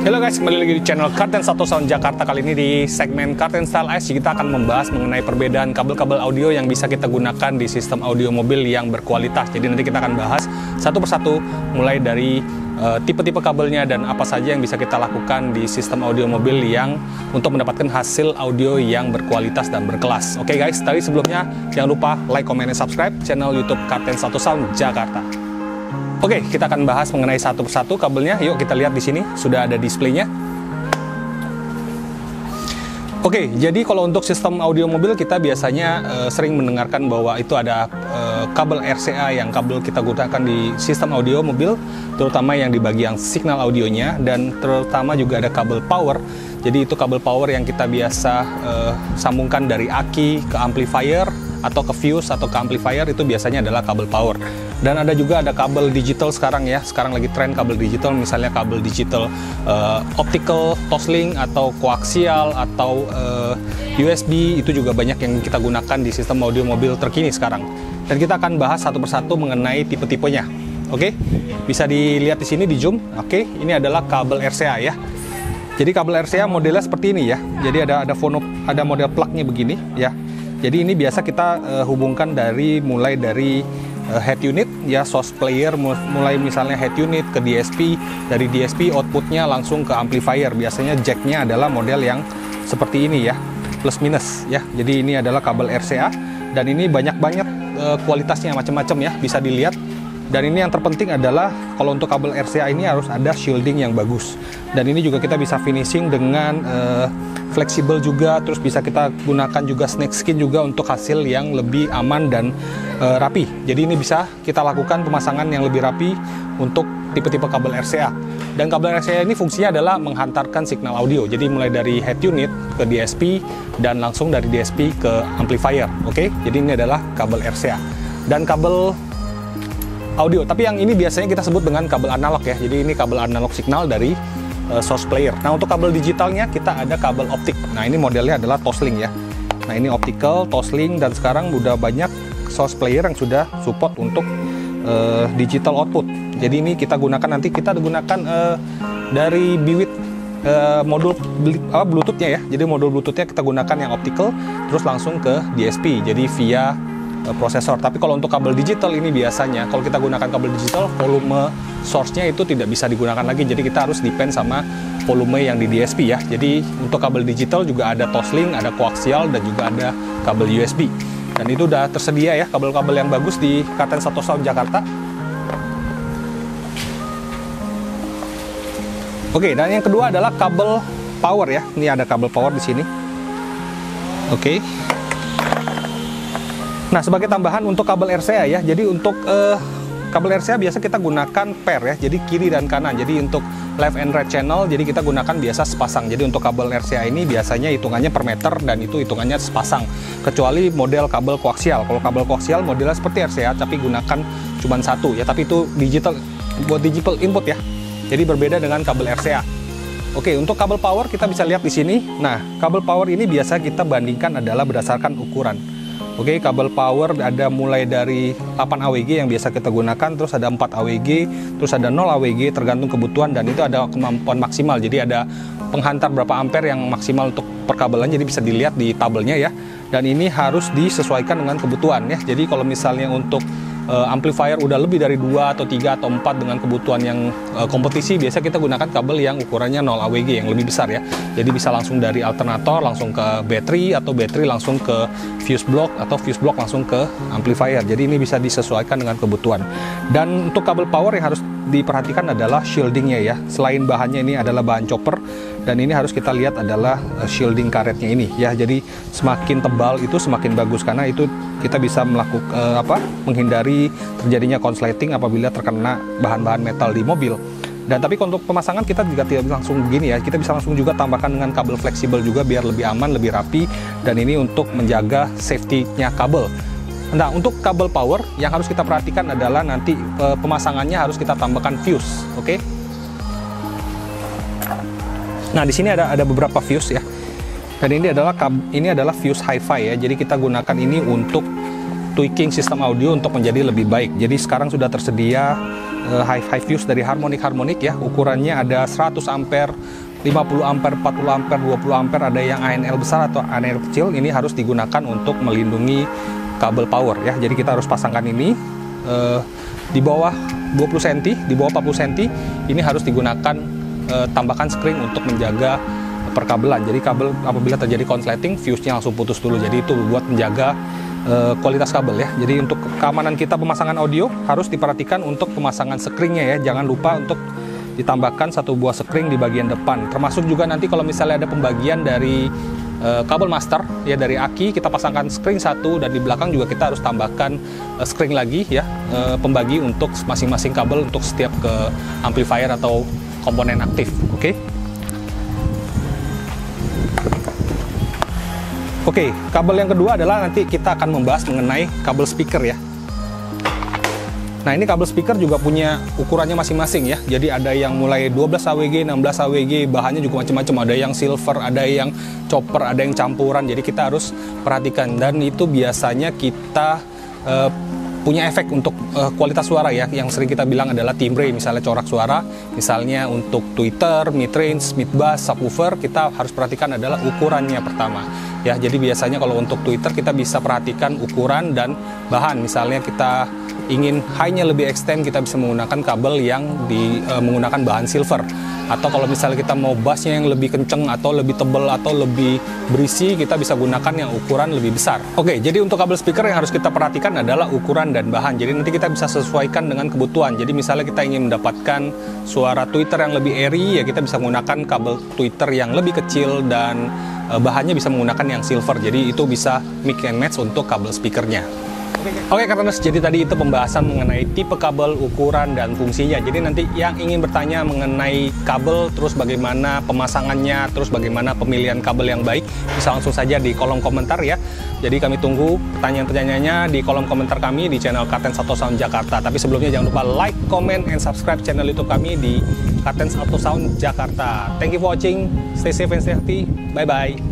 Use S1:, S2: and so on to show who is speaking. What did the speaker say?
S1: Halo guys, kembali lagi di channel Karten Satu Sound Jakarta. Kali ini di segmen Karten Style IC kita akan membahas mengenai perbedaan kabel-kabel audio yang bisa kita gunakan di sistem audio mobil yang berkualitas. Jadi nanti kita akan bahas satu persatu mulai dari tipe-tipe kabelnya dan apa saja yang bisa kita lakukan di sistem audio mobil yang untuk mendapatkan hasil audio yang berkualitas dan berkelas. Oke guys, tadi sebelumnya jangan lupa like, comment, dan subscribe channel YouTube Karten Satu Sound Jakarta. Oke, kita akan bahas mengenai satu persatu kabelnya. Yuk kita lihat di sini sudah ada displaynya. Oke, jadi kalau untuk sistem audio mobil kita biasanya sering mendengarkan bahwa itu ada kabel RCA yang kabel kita gunakan di sistem audio mobil, terutama yang di bagian signal audionya, dan terutama juga ada kabel power. Jadi itu kabel power yang kita biasa sambungkan dari aki ke amplifier atau ke fuse atau ke amplifier, itu biasanya adalah kabel power. Dan ada juga ada kabel digital sekarang ya. Sekarang lagi tren kabel digital, misalnya kabel digital optical toslink atau koaksial atau USB, itu juga banyak yang kita gunakan di sistem audio mobil terkini sekarang. Dan kita akan bahas satu persatu mengenai tipe-tipenya. Oke, bisa dilihat di sini di zoom. Oke, ini adalah kabel RCA ya. Jadi kabel RCA modelnya seperti ini ya. Jadi ada model plug-nya begini ya. Jadi ini biasa kita hubungkan mulai dari head unit ya, source player, mulai misalnya head unit ke DSP, dari DSP outputnya langsung ke amplifier. Biasanya jacknya adalah model yang seperti ini ya, plus minus ya. Jadi ini adalah kabel RCA dan ini banyak kualitasnya macam-macam ya, bisa dilihat. Dan ini yang terpenting adalah kalau untuk kabel RCA ini harus ada shielding yang bagus. Dan ini juga kita bisa finishing dengan fleksibel juga, terus bisa kita gunakan juga snake skin juga untuk hasil yang lebih aman dan rapi. Jadi ini bisa kita lakukan pemasangan yang lebih rapi untuk tipe-tipe kabel RCA. Dan kabel RCA ini fungsinya adalah menghantarkan signal audio. Jadi mulai dari head unit ke DSP dan langsung dari DSP ke amplifier. Oke, jadi ini adalah kabel RCA. Dan kabel audio, tapi yang ini biasanya kita sebut dengan kabel analog ya. Jadi ini kabel analog signal dari source player. Nah, untuk kabel digitalnya kita ada kabel optik. Nah, ini modelnya adalah toslink ya. Nah, ini optical, toslink, dan sekarang udah banyak source player yang sudah support untuk digital output. Jadi ini kita gunakan dari biwit modul Bluetooth-nya ya. Jadi modul Bluetooth-nya kita gunakan yang optical terus langsung ke DSP. Jadi via prosesor. Tapi kalau untuk kabel digital ini biasanya kalau kita gunakan kabel digital, volume source-nya itu tidak bisa digunakan lagi. Jadi kita harus depend sama volume yang di DSP ya. Jadi untuk kabel digital juga ada toslink, ada koaksial, dan juga ada kabel USB. Dan itu udah tersedia ya kabel-kabel yang bagus di Karten Satu Sound Jakarta. Oke, dan yang kedua adalah kabel power ya. Ini ada kabel power di sini. Oke. Nah, sebagai tambahan untuk kabel RCA ya, jadi untuk kabel RCA biasa kita gunakan pair ya, jadi kiri dan kanan. Jadi untuk left and right channel, jadi kita gunakan biasa sepasang. Jadi untuk kabel RCA ini biasanya hitungannya per meter dan itu hitungannya sepasang. Kecuali model kabel koaksial. Kalau kabel koaksial modelnya seperti RCA, tapi gunakan cuma satu ya, tapi itu digital, buat digital input ya. Jadi berbeda dengan kabel RCA. Oke, untuk kabel power kita bisa lihat di sini. Nah, kabel power ini biasa kita bandingkan adalah berdasarkan ukuran. Oke, kabel power ada mulai dari 8 AWG yang biasa kita gunakan, terus ada 4 AWG, terus ada 0 AWG tergantung kebutuhan, dan itu ada kemampuan maksimal. Jadi ada penghantar berapa ampere yang maksimal untuk perkabelan, jadi bisa dilihat di tabelnya ya. Dan ini harus disesuaikan dengan kebutuhan ya. Jadi kalau misalnya untuk amplifier udah lebih dari 2 atau 3 atau 4 dengan kebutuhan yang kompetisi, biasa kita gunakan kabel yang ukurannya 0 AWG yang lebih besar ya. Jadi bisa langsung dari alternator langsung ke battery, atau battery langsung ke fuse block, atau fuse block langsung ke amplifier. Jadi ini bisa disesuaikan dengan kebutuhan. Dan untuk kabel power yang harus diperhatikan adalah shieldingnya ya. Selain bahannya ini adalah bahan chopper, dan ini harus kita lihat adalah shielding karetnya ini ya. Jadi semakin tebal itu semakin bagus, karena itu kita bisa menghindari terjadinya konsleting apabila terkena bahan-bahan metal di mobil. Dan tapi untuk pemasangan kita juga tidak langsung begini ya, kita bisa langsung juga tambahkan dengan kabel fleksibel juga biar lebih aman, lebih rapi, dan ini untuk menjaga safety-nya kabel. Nah, untuk kabel power yang harus kita perhatikan adalah nanti pemasangannya harus kita tambahkan fuse, oke? Nah, di sini ada beberapa fuse ya. Dan ini adalah fuse hi-fi ya. Jadi kita gunakan ini untuk tweaking sistem audio untuk menjadi lebih baik. Jadi sekarang sudah tersedia high fuse dari Harmonic ya. Ukurannya ada 100 ampere, 50 ampere, 40 ampere, 20 ampere, ada yang ANL besar atau ANL kecil. Ini harus digunakan untuk melindungi kabel power ya. Jadi kita harus pasangkan ini di bawah 20 cm, di bawah 40 cm. Ini harus digunakan tambahkan spring untuk menjaga perkabelan. Jadi kabel apabila terjadi konsleting, fuse-nya langsung putus dulu. Jadi itu buat menjaga kualitas kabel ya. Jadi untuk keamanan kita pemasangan audio harus diperhatikan untuk pemasangan skringnya ya. Jangan lupa untuk ditambahkan satu buah skring di bagian depan. Termasuk juga nanti kalau misalnya ada pembagian dari kabel master ya, dari aki kita pasangkan skring satu, dan di belakang juga kita harus tambahkan skring lagi ya, pembagi untuk masing-masing kabel untuk setiap ke amplifier atau komponen aktif. Oke, kabel yang kedua adalah nanti kita akan membahas mengenai kabel speaker ya. Nah, ini kabel speaker juga punya ukurannya masing-masing ya. Jadi ada yang mulai 12 AWG, 16 AWG, bahannya juga macam-macam. Ada yang silver, ada yang chopper, ada yang campuran. Jadi kita harus perhatikan, dan itu biasanya kita punya efek untuk kualitas suara ya. Yang sering kita bilang adalah timbre, misalnya corak suara. Misalnya untuk tweeter, mid-range, mid-bass, subwoofer, kita harus perhatikan adalah ukurannya pertama. Ya, jadi biasanya kalau untuk tweeter kita bisa perhatikan ukuran dan bahan. Misalnya kita ingin high-nya lebih extend, kita bisa menggunakan kabel yang menggunakan bahan silver. Atau kalau misalnya kita mau bassnya yang lebih kenceng atau lebih tebal atau lebih berisi, kita bisa gunakan yang ukuran lebih besar. Oke, jadi untuk kabel speaker yang harus kita perhatikan adalah ukuran dan bahan. Jadi nanti kita bisa sesuaikan dengan kebutuhan. Jadi misalnya kita ingin mendapatkan suara tweeter yang lebih airy, ya kita bisa menggunakan kabel tweeter yang lebih kecil, dan bahannya bisa menggunakan yang silver. Jadi itu bisa mix and match untuk kabel speakernya. Oke, karena jadi tadi itu pembahasan mengenai tipe kabel, ukuran, dan fungsinya. Jadi nanti yang ingin bertanya mengenai kabel, terus bagaimana pemasangannya, terus bagaimana pemilihan kabel yang baik, bisa langsung saja di kolom komentar ya. Jadi kami tunggu pertanyaan-pertanyaannya di kolom komentar kami di channel Katens Auto Sound Jakarta. Tapi sebelumnya jangan lupa like, comment, and subscribe channel YouTube kami di Katens Auto Sound Jakarta. Thank you for watching. Stay safe and stay healthy. Bye-bye.